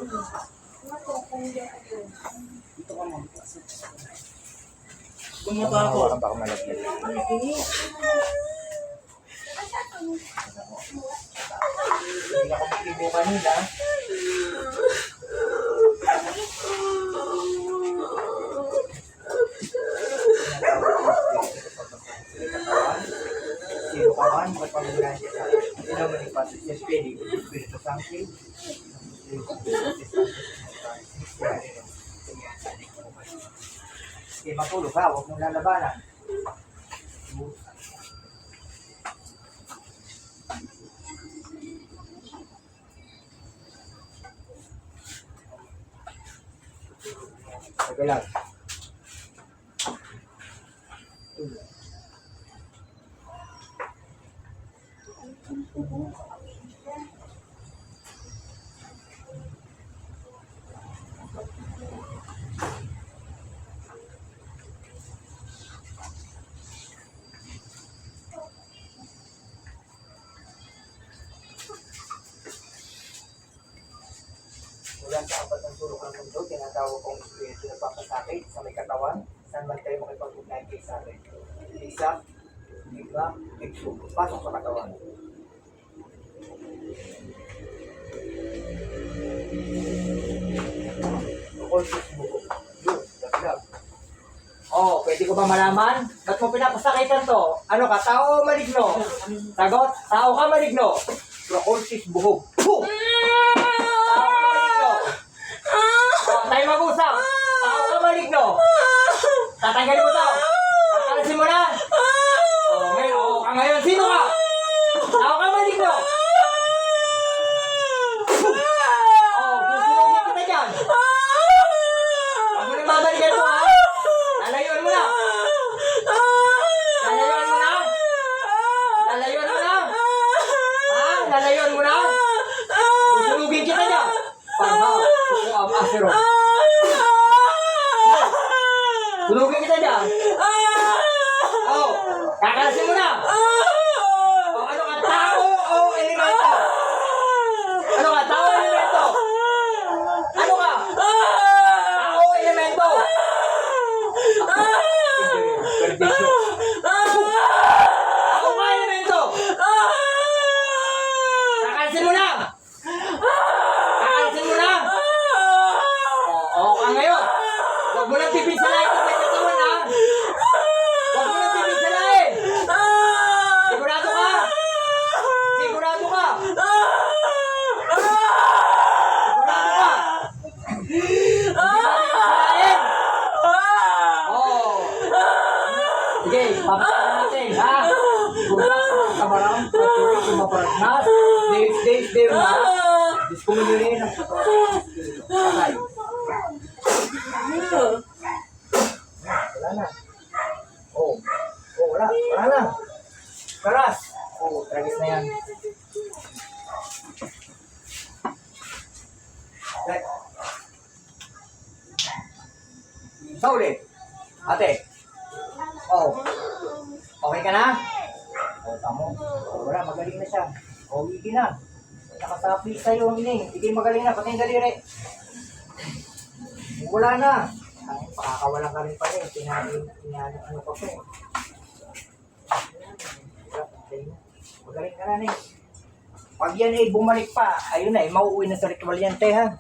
Dito ka mo. Bumaba ako. Baka malaglag. Hindi ako magtibo kanina. Sino ka man, magpamulahan siya sa hindi naman ipasok siya spelling, Espiritu Santo. Okay, matulog ha, huwag mong lalabanan. Sige lang. Mula sa apat ng sulok ng mundo, tinatawag kong espiritu na papasakit sa may katawan, saan man tayo makipag-ugnayan kay sa akin. Isa, iba, ikso, pasok sa katawan. Conscious buko. Yun, laglag. Oh, pwede ko ba malaman? Ba't mo pinapasakitan to? Ano ka, tao o maligno? Sagot, tao ka maligno. Proconscious buhog. Boom! Tao ka maligno. Oh, tayo mag-usap. Tao ka maligno. Tatanggalin mo to. Kakalasin mo na. Oh, ngayon, ka ngayon. Sino ka? Tao ka maligno. Oh, gusto kita dyan. Huwag mo nang babalikan mo, ha? Lalayuan mo na. Lalayuan mo na. Lalayuan mo na. Ha? Lalayuan mo na. Susunugin kita dyan. Pagbaw. Sukuam asero. Sunugin kita dyan. Oh, kakalasin mo na. Oh, ano ka? Tao o elemento? Ano ka? Tao o elemento? Ano ka? Tao o elemento? Ako ka elemento? Kakalasin mo na. Kakalasin mo na. Oo ka ngayon. Huwag mo lang pipinsalain kung may katawan, ha? Huwag mo lang pipinsalain. Sigurado ka. Sigurado ka. Sigurado ka. Hindi mo pipinsalain. Oo. Sige, papasalan natin, ha? Bukas ng kamarang, patuloy sumaparagnas. Days, na. Diskumuli ng katawan. Patay. Wala na. Oh, wala. Wala na. Karas. Oh, tragis na yan. Sa ulit. Ate. Oh. Okay ka na? Oh, tamo. Oh, wala. Magaling na siya. Oh, higi na. Nakasapi sa'yo ang ining. Hindi magaling na. Pati yung daliri. Wala na. Ay, pakakawala ka rin pala eh. Tinanin ano pa po eh. Magaling ka na eh. Pag yan eh bumalik pa, ayun na eh, mauuwi na sa ritual yan te ha.